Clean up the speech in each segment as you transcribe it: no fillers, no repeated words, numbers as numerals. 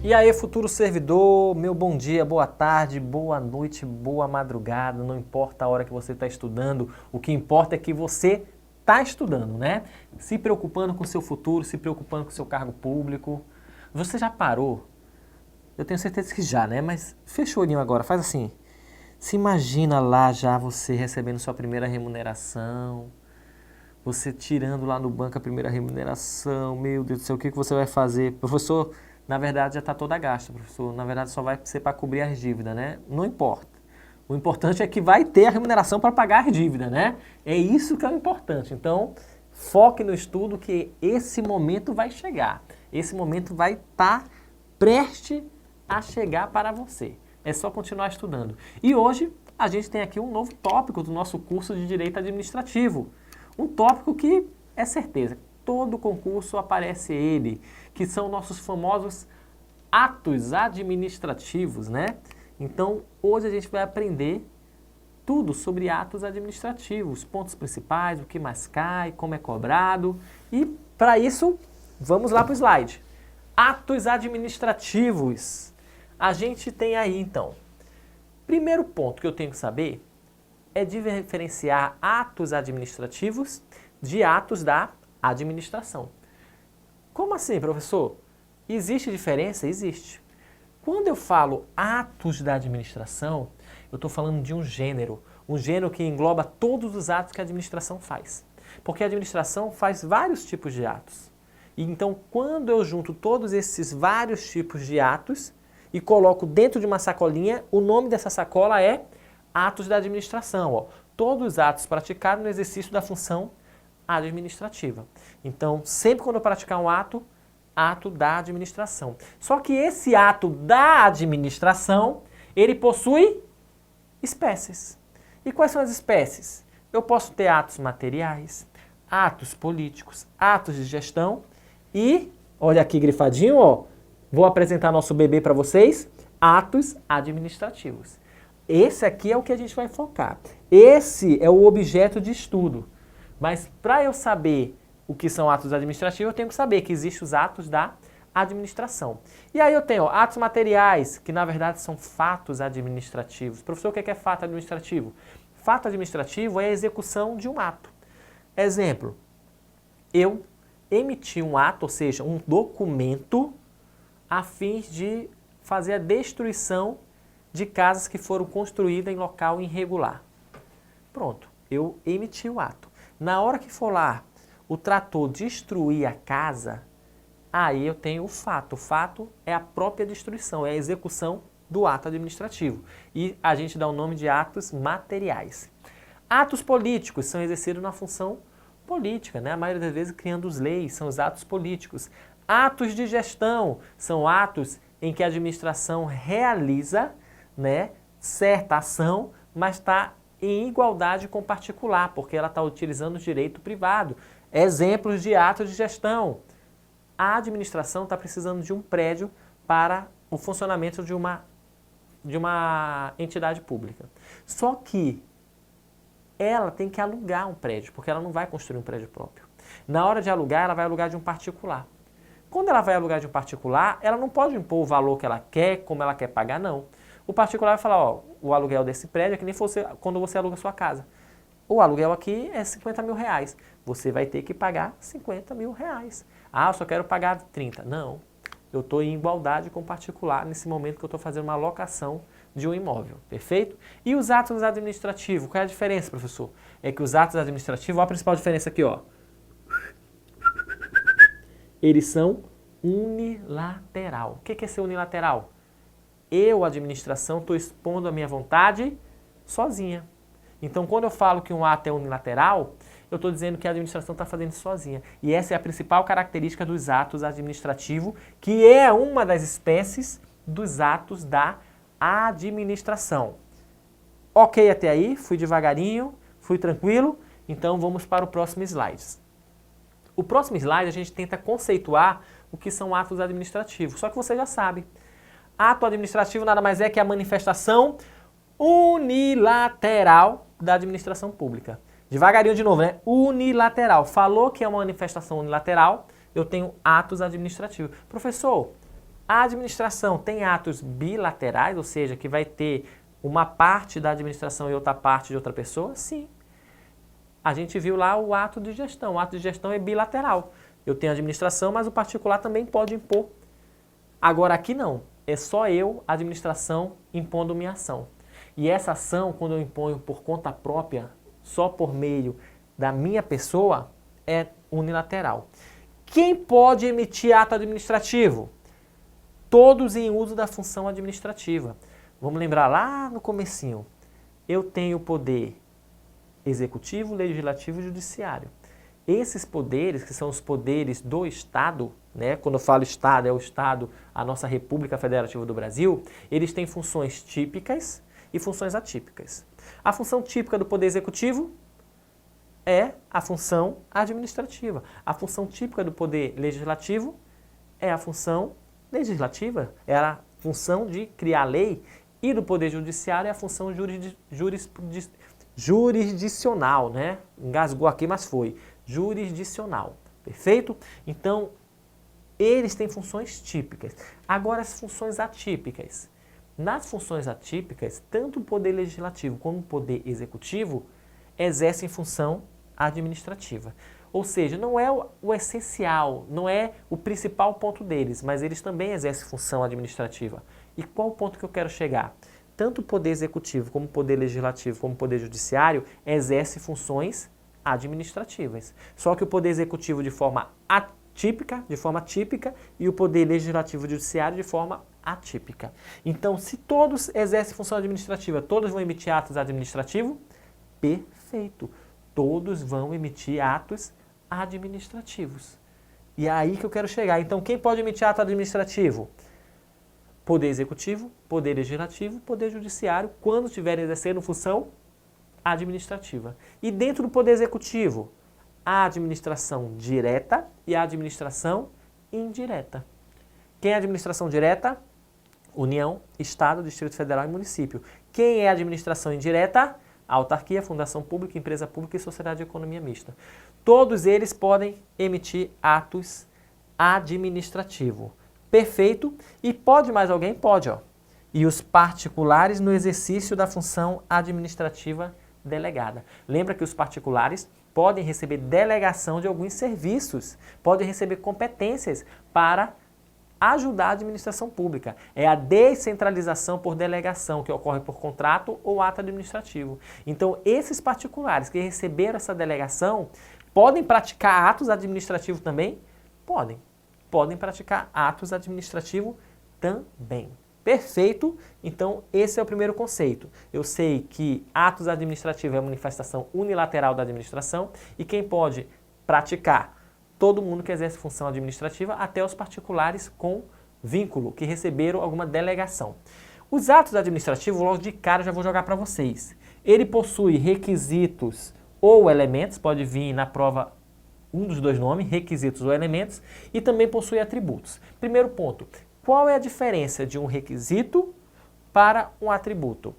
E aí, futuro servidor, meu bom dia, boa tarde, boa noite, boa madrugada, não importa a hora que você está estudando, o que importa é que você está estudando, né? Se preocupando com o seu futuro, se preocupando com o seu cargo público. Você já parou? Eu tenho certeza que já, né? Mas fecha o olhinho agora, faz assim. Se imagina lá já você recebendo sua primeira remuneração, você tirando lá no banco a primeira remuneração, meu Deus do céu, o que você vai fazer? Professor, na verdade já está toda gasta, professor, na verdade só vai ser para cobrir as dívidas, né? Não importa. O importante é que vai ter a remuneração para pagar as dívidas, né? É isso que é o importante. Então, foque no estudo que esse momento vai chegar. Esse momento vai estar prestes a chegar para você. É só continuar estudando. E hoje a gente tem aqui um novo tópico do nosso curso de Direito Administrativo. Um tópico que é certeza, todo concurso aparece ele, que são nossos famosos atos administrativos, né? Então, hoje a gente vai aprender tudo sobre atos administrativos, pontos principais, o que mais cai, como é cobrado. E, para isso, vamos lá para o slide. Atos administrativos. A gente tem aí, então, primeiro ponto que eu tenho que saber é diferenciar atos administrativos de atos da administração. Como assim, professor? Existe diferença? Existe. Quando eu falo atos da administração, eu estou falando de um gênero que engloba todos os atos que a administração faz. Porque a administração faz vários tipos de atos. E então, quando eu junto todos esses vários tipos de atos e coloco dentro de uma sacolinha, o nome dessa sacola é atos da administração. Ó. Todos os atos praticados no exercício da função administrativa. Então, sempre quando eu praticar um ato, ato da administração. Só que esse ato da administração, ele possui espécies. E quais são as espécies? Eu posso ter atos materiais, atos políticos, atos de gestão e, olha aqui grifadinho, ó, vou apresentar nosso bebê para vocês, atos administrativos. Esse aqui é o que a gente vai focar. Esse é o objeto de estudo. Mas para eu saber o que são atos administrativos, eu tenho que saber que existem os atos da administração. E aí eu tenho atos materiais, que na verdade são fatos administrativos. Professor, o que é fato administrativo? Fato administrativo é a execução de um ato. Exemplo, eu emiti um ato, ou seja, um documento, a fim de fazer a destruição de casas que foram construídas em local irregular. Pronto, eu emiti o ato. Na hora que for lá o trator destruir a casa, aí eu tenho o fato. O fato é a própria destruição, é a execução do ato administrativo. E a gente dá o nome de atos materiais. Atos políticos são exercidos na função política, né? A maioria das vezes criando as leis, são os atos políticos. Atos de gestão são atos em que a administração realiza, né, certa ação, mas está em igualdade com o particular, porque ela está utilizando o direito privado. Exemplos de atos de gestão. A administração está precisando de um prédio para o funcionamento de uma entidade pública. Só que ela tem que alugar um prédio, porque ela não vai construir um prédio próprio. Na hora de alugar, ela vai alugar de um particular. Quando ela vai alugar de um particular, ela não pode impor o valor que ela quer, como ela quer pagar, não. O particular vai falar, ó, o aluguel desse prédio é que nem fosse quando você aluga a sua casa. O aluguel aqui é 50 mil reais. Você vai ter que pagar 50 mil reais. Ah, eu só quero pagar 30. Não, eu estou em igualdade com o particular nesse momento que eu estou fazendo uma locação de um imóvel, perfeito? E os atos administrativos, qual é a diferença, professor? É que os atos administrativos, olha a principal diferença aqui, ó. Eles são unilateral. O que é ser unilateral? Eu, administração, estou expondo a minha vontade sozinha. Então, quando eu falo que um ato é unilateral, eu estou dizendo que a administração está fazendo isso sozinha. E essa é a principal característica dos atos administrativos, que é uma das espécies dos atos da administração. Ok até aí? Fui devagarinho, fui tranquilo? Então, vamos para o próximo slide. O próximo slide a gente tenta conceituar o que são atos administrativos, só que você já sabe. Ato administrativo nada mais é que a manifestação unilateral da administração pública. Devagarinho de novo, né? Unilateral. Falou que é uma manifestação unilateral, eu tenho atos administrativos. Professor, A administração tem atos bilaterais, ou seja, que vai ter uma parte da administração e outra parte de outra pessoa? Sim. A gente viu lá o ato de gestão. O ato de gestão é bilateral. Eu tenho a administração, mas o particular também pode impor. Agora aqui não. É só eu, a administração, impondo minha ação. E essa ação, quando eu imponho por conta própria, só por meio da minha pessoa, é unilateral. Quem pode emitir ato administrativo? Todos em uso da função administrativa. Vamos lembrar lá no comecinho. Eu tenho o poder executivo, legislativo e judiciário. Esses poderes, que são os poderes do Estado, né? Quando eu falo Estado, é o Estado, a nossa República Federativa do Brasil, eles têm funções típicas e funções atípicas. A função típica do Poder Executivo é a função administrativa. A função típica do Poder Legislativo é a função legislativa, é a função de criar lei, e do Poder Judiciário é a função jurisdicional, né? Engasgou aqui, mas foi. Jurisdicional, perfeito? Então, eles têm funções típicas. Agora, as funções atípicas. Nas funções atípicas, tanto o Poder Legislativo como o Poder Executivo exercem função administrativa. Ou seja, não é o essencial, não é o principal ponto deles, mas eles também exercem função administrativa. E qual o ponto que eu quero chegar? Tanto o Poder Executivo, como o Poder Legislativo, como o Poder Judiciário exercem funções administrativas. Só que o Poder Executivo de forma típica, e o Poder Legislativo e Judiciário de forma atípica. Então, se todos exercem função administrativa, todos vão emitir atos administrativos? Perfeito. Todos vão emitir atos administrativos. E é aí que eu quero chegar. Então, quem pode emitir ato administrativo? Poder Executivo, Poder Legislativo, Poder Judiciário, quando estiverem exercendo função administrativa. E dentro do Poder Executivo, a administração direta e a administração indireta. Quem é a administração direta? União, Estado, Distrito Federal e Município. Quem é a administração indireta? Autarquia, Fundação Pública, Empresa Pública e Sociedade de Economia Mista. Todos eles podem emitir atos administrativos. Perfeito. E pode mais alguém? Pode, ó. E os particulares no exercício da função administrativa delegada. Lembra que os particulares podem receber delegação de alguns serviços, podem receber competências para ajudar a administração pública. É a descentralização por delegação, que ocorre por contrato ou ato administrativo. Então, esses particulares que receberam essa delegação, podem praticar atos administrativos também? Podem. Podem praticar atos administrativos também. Perfeito? Então, esse é o primeiro conceito. Eu sei que atos administrativos é uma manifestação unilateral da administração e quem pode praticar? Todo mundo que exerce função administrativa, até os particulares com vínculo, que receberam alguma delegação. Os atos administrativos, logo de cara, já vou jogar para vocês. Ele possui requisitos ou elementos, pode vir na prova um dos dois nomes, requisitos ou elementos, e também possui atributos. Primeiro ponto, qual é a diferença de um requisito para um atributo?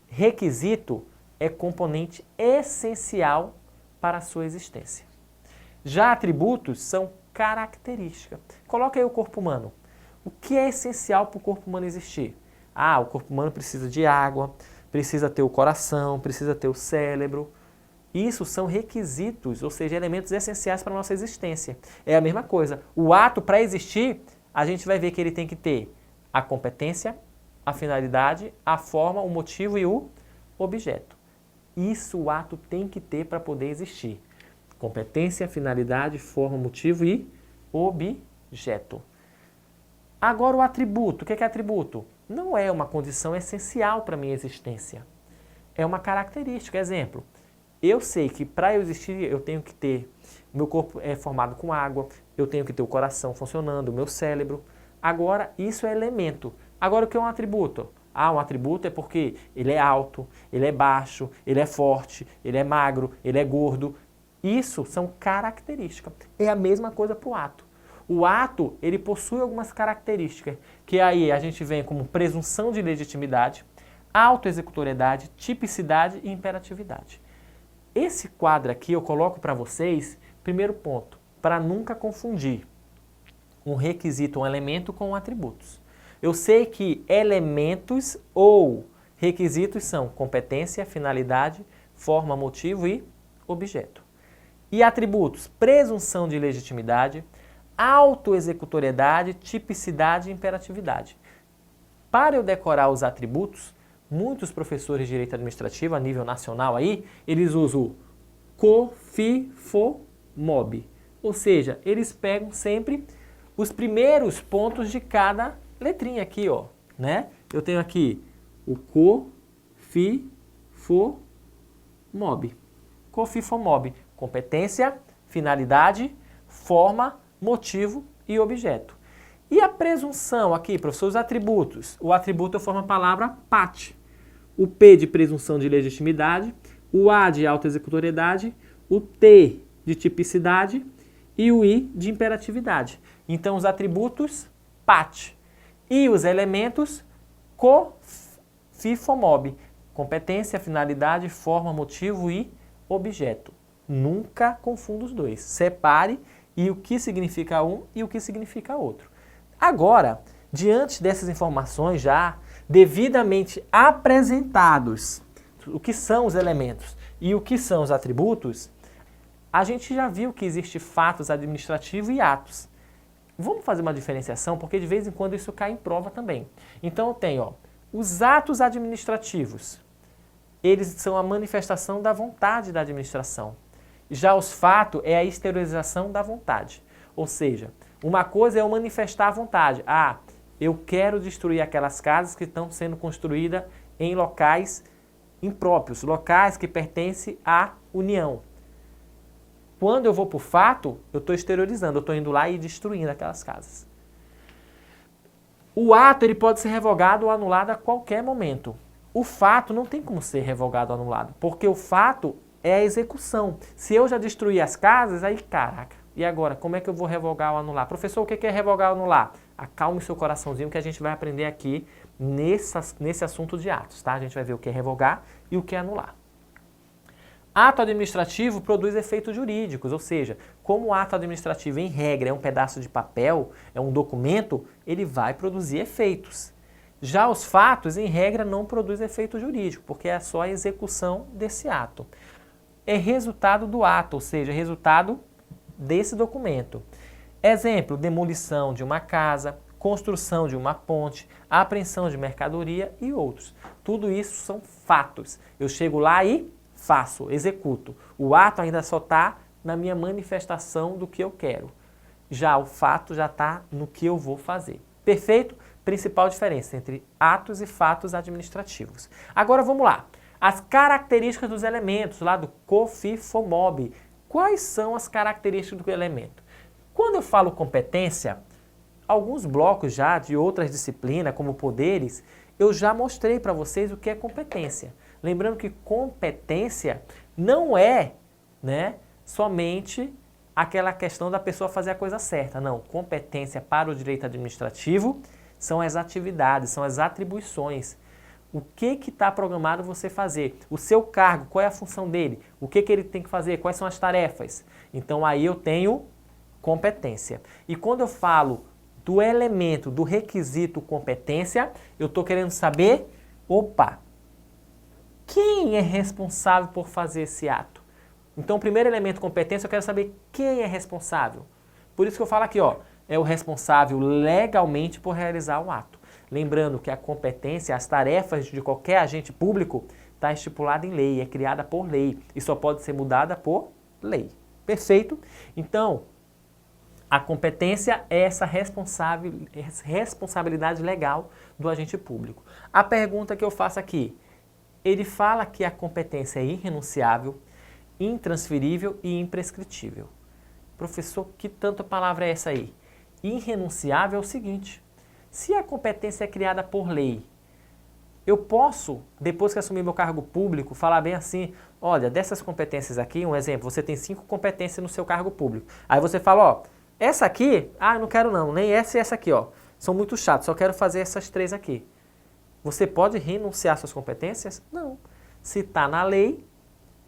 Requisito é componente essencial para a sua existência. Já atributos são características. Coloca aí o corpo humano. O que é essencial para o corpo humano existir? Ah, o corpo humano precisa de água, precisa ter o coração, precisa ter o cérebro. Isso são requisitos, ou seja, elementos essenciais para a nossa existência. É a mesma coisa. O ato, para existir, a gente vai ver que ele tem que ter a competência, a finalidade, a forma, o motivo e o objeto. Isso o ato tem que ter para poder existir. Competência, finalidade, forma, motivo e objeto. Agora o atributo. O que é atributo? Não é uma condição essencial para a minha existência. É uma característica. Exemplo, eu sei que para eu existir eu tenho que ter, meu corpo é formado com água, eu tenho que ter o coração funcionando, o meu cérebro. Agora isso é elemento. Agora o que é um atributo? Ah, um atributo é porque ele é alto, ele é baixo, ele é forte, ele é magro, ele é gordo. Isso são características. É a mesma coisa para o ato. O ato, ele possui algumas características, que aí a gente vem como presunção de legitimidade, autoexecutoriedade, tipicidade e imperatividade. Esse quadro aqui eu coloco para vocês, primeiro ponto, para nunca confundir um requisito, um elemento com atributos. Eu sei que elementos ou requisitos são competência, finalidade, forma, motivo e objeto. E atributos, presunção de legitimidade, autoexecutoriedade, tipicidade e imperatividade. Para eu decorar os atributos, muitos professores de direito administrativo a nível nacional aí, eles usam o co, fi, fo, mob. Ou seja, eles pegam sempre os primeiros pontos de cada letrinha aqui, ó, né? Eu tenho aqui o co, fi, fo, mob. Co, fi, fo, mob. Competência, finalidade, forma, motivo e objeto. E a presunção aqui, professor, os atributos. O atributo eu formo a palavra pat. O P de presunção de legitimidade, o A de autoexecutoriedade, o T de tipicidade e o I de imperatividade. Então, os atributos, pat. E os elementos, co, fi, fo, mob. Competência, finalidade, forma, motivo e objeto. Nunca confunda os dois. Separe e o que significa um e o que significa outro. Agora, diante dessas informações já devidamente apresentados, o que são os elementos e o que são os atributos, a gente já viu que existe fatos administrativos e atos. Vamos fazer uma diferenciação, porque de vez em quando isso cai em prova também. Então eu tenho, ó, os atos administrativos. Eles são a manifestação da vontade da administração. Já os fatos é a exteriorização da vontade. Ou seja, uma coisa é eu manifestar a vontade. Ah, eu quero destruir aquelas casas que estão sendo construídas em locais impróprios, locais que pertencem à União. Quando eu vou para o fato, eu estou exteriorizando, eu estou indo lá e destruindo aquelas casas. O ato ele pode ser revogado ou anulado a qualquer momento. O fato não tem como ser revogado ou anulado, porque o fato é a execução. Se eu já destruí as casas, aí caraca, e agora, como é que eu vou revogar ou anular? Professor, o que é revogar ou anular? Acalme seu coraçãozinho que a gente vai aprender aqui nesse assunto de atos, tá? A gente vai ver o que é revogar e o que é anular. Ato administrativo produz efeitos jurídicos, ou seja, como o ato administrativo, em regra, é um pedaço de papel, é um documento, ele vai produzir efeitos. Já os fatos, em regra, não produzem efeito jurídico, porque é só a execução desse ato. É resultado do ato, ou seja, resultado desse documento. Exemplo, demolição de uma casa, construção de uma ponte, apreensão de mercadoria e outros. Tudo isso são fatos. Eu chego lá e faço, executo. O ato ainda só está na minha manifestação do que eu quero. Já o fato já está no que eu vou fazer. Perfeito? Principal diferença entre atos e fatos administrativos. Agora vamos lá. As características dos elementos lá do co, fi, fo, mob. Quais são as características do elemento? Quando eu falo competência, alguns blocos já de outras disciplinas, como poderes, eu já mostrei para vocês o que é competência. Lembrando que competência não é, né, somente aquela questão da pessoa fazer a coisa certa. Não, competência para o direito administrativo são as atividades, são as atribuições. O que está programado você fazer? O seu cargo, qual é a função dele? O que ele tem que fazer? Quais são as tarefas? Então aí eu tenho competência. E quando eu falo do elemento, do requisito competência, eu estou querendo saber, opa, quem é responsável por fazer esse ato? Então, o primeiro elemento competência, eu quero saber quem é responsável. Por isso que eu falo aqui, ó, é o responsável legalmente por realizar o ato. Lembrando que a competência, as tarefas de qualquer agente público, está estipulada em lei, é criada por lei e só pode ser mudada por lei. Perfeito? Então, a competência é essa responsabilidade legal do agente público. A pergunta que eu faço aqui, ele fala que a competência é irrenunciável, intransferível e imprescritível. Professor, que tanta palavra é essa aí? Irrenunciável é o seguinte, se a competência é criada por lei, eu posso, depois que assumir meu cargo público, falar bem assim, olha, dessas competências aqui, um exemplo, você tem 5 competências no seu cargo público. Aí você fala, ó, essa aqui, eu não quero não, nem essa e essa aqui, ó, são muito chatas, só quero fazer essas 3 aqui. Você pode renunciar às suas competências? Não. Se está na lei,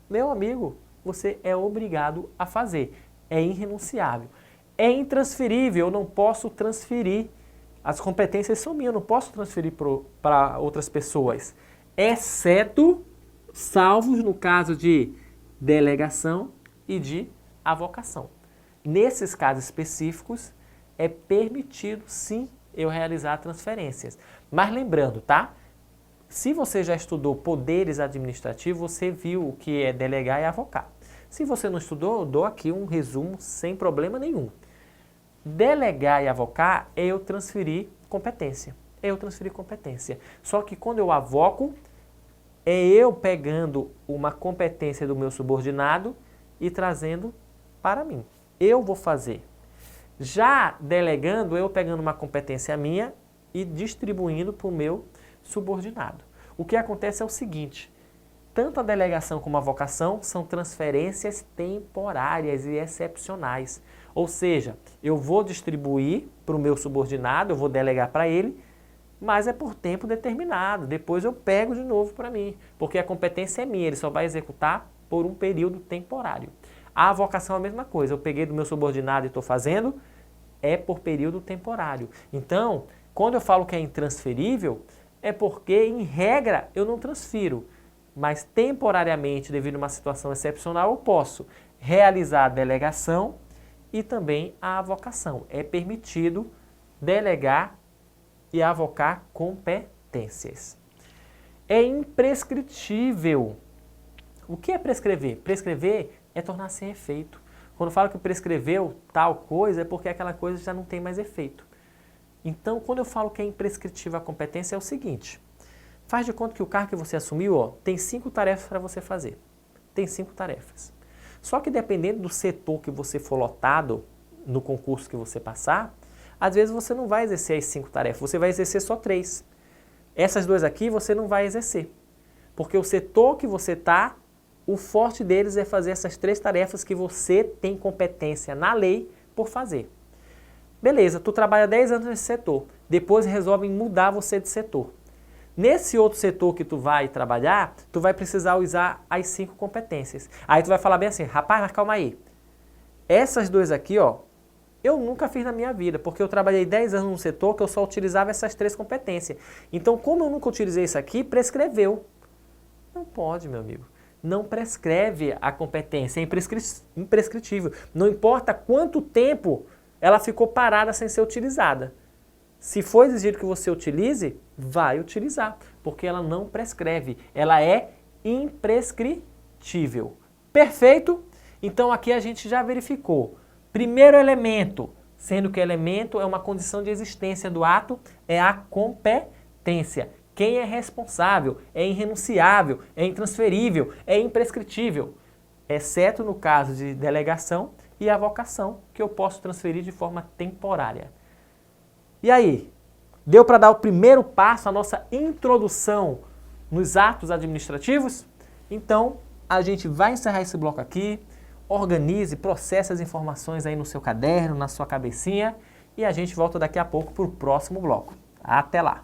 meu amigo, você é obrigado a fazer. É irrenunciável. é intransferível, eu não posso transferir. As competências são minhas, eu não posso transferir para outras pessoas, exceto salvos no caso de delegação e de avocação. Nesses casos específicos, é permitido sim eu realizar transferências. Mas lembrando, tá? Se você já estudou poderes administrativos, você viu o que é delegar e avocar. Se você não estudou, eu dou aqui um resumo sem problema nenhum. Delegar e avocar é eu transferir competência. Só que quando eu avoco, é eu pegando uma competência do meu subordinado e trazendo para mim. Eu vou fazer. Já delegando, eu pegando uma competência minha e distribuindo para o meu subordinado. O que acontece é o seguinte, tanto a delegação como a avocação são transferências temporárias e excepcionais. Ou seja, eu vou distribuir para o meu subordinado, eu vou delegar para ele, mas é por tempo determinado. Depois eu pego de novo para mim, porque a competência é minha, ele só vai executar por um período temporário. A avocação é a mesma coisa, eu peguei do meu subordinado e estou fazendo, é por período temporário. Então, quando eu falo que é intransferível, é porque, em regra, eu não transfiro. Mas temporariamente, devido a uma situação excepcional, eu posso realizar a delegação e também a avocação. É permitido delegar e avocar competências. É imprescritível. O que é prescrever? Prescrever é tornar sem efeito. Quando eu falo que prescreveu tal coisa, é porque aquela coisa já não tem mais efeito. Então, quando eu falo que é imprescritível a competência, é o seguinte. Faz de conta que o cargo que você assumiu, ó, tem 5 tarefas para você fazer. Tem 5 tarefas. Só que dependendo do setor que você for lotado, no concurso que você passar, às vezes você não vai exercer as 5 tarefas, você vai exercer só 3. Essas 2 aqui você não vai exercer. Porque o setor que você está, o forte deles é fazer essas 3 tarefas que você tem competência na lei por fazer. Beleza, tu trabalha 10 anos nesse setor, depois resolvem mudar você de setor. Nesse outro setor que tu vai trabalhar, tu vai precisar usar as 5 competências. Aí tu vai falar bem assim, rapaz, mas calma aí. Essas 2 aqui, ó, eu nunca fiz na minha vida, porque eu trabalhei 10 anos num setor que eu só utilizava essas 3 competências. Então, como eu nunca utilizei isso aqui, prescreveu. Não pode, meu amigo. Não prescreve a competência, é imprescritível. Não importa quanto tempo ela ficou parada sem ser utilizada. Se for exigido que você utilize, vai utilizar, porque ela não prescreve, ela é imprescritível. Perfeito? Então aqui a gente já verificou. Primeiro elemento, sendo que elemento é uma condição de existência do ato, é a competência. Quem é responsável, é irrenunciável, é intransferível, é imprescritível, exceto no caso de delegação e avocação, que eu posso transferir de forma temporária. E aí, deu para dar o primeiro passo, a nossa introdução nos atos administrativos? Então, a gente vai encerrar esse bloco aqui, organize, processe as informações aí no seu caderno, na sua cabecinha, e a gente volta daqui a pouco para o próximo bloco. Até lá!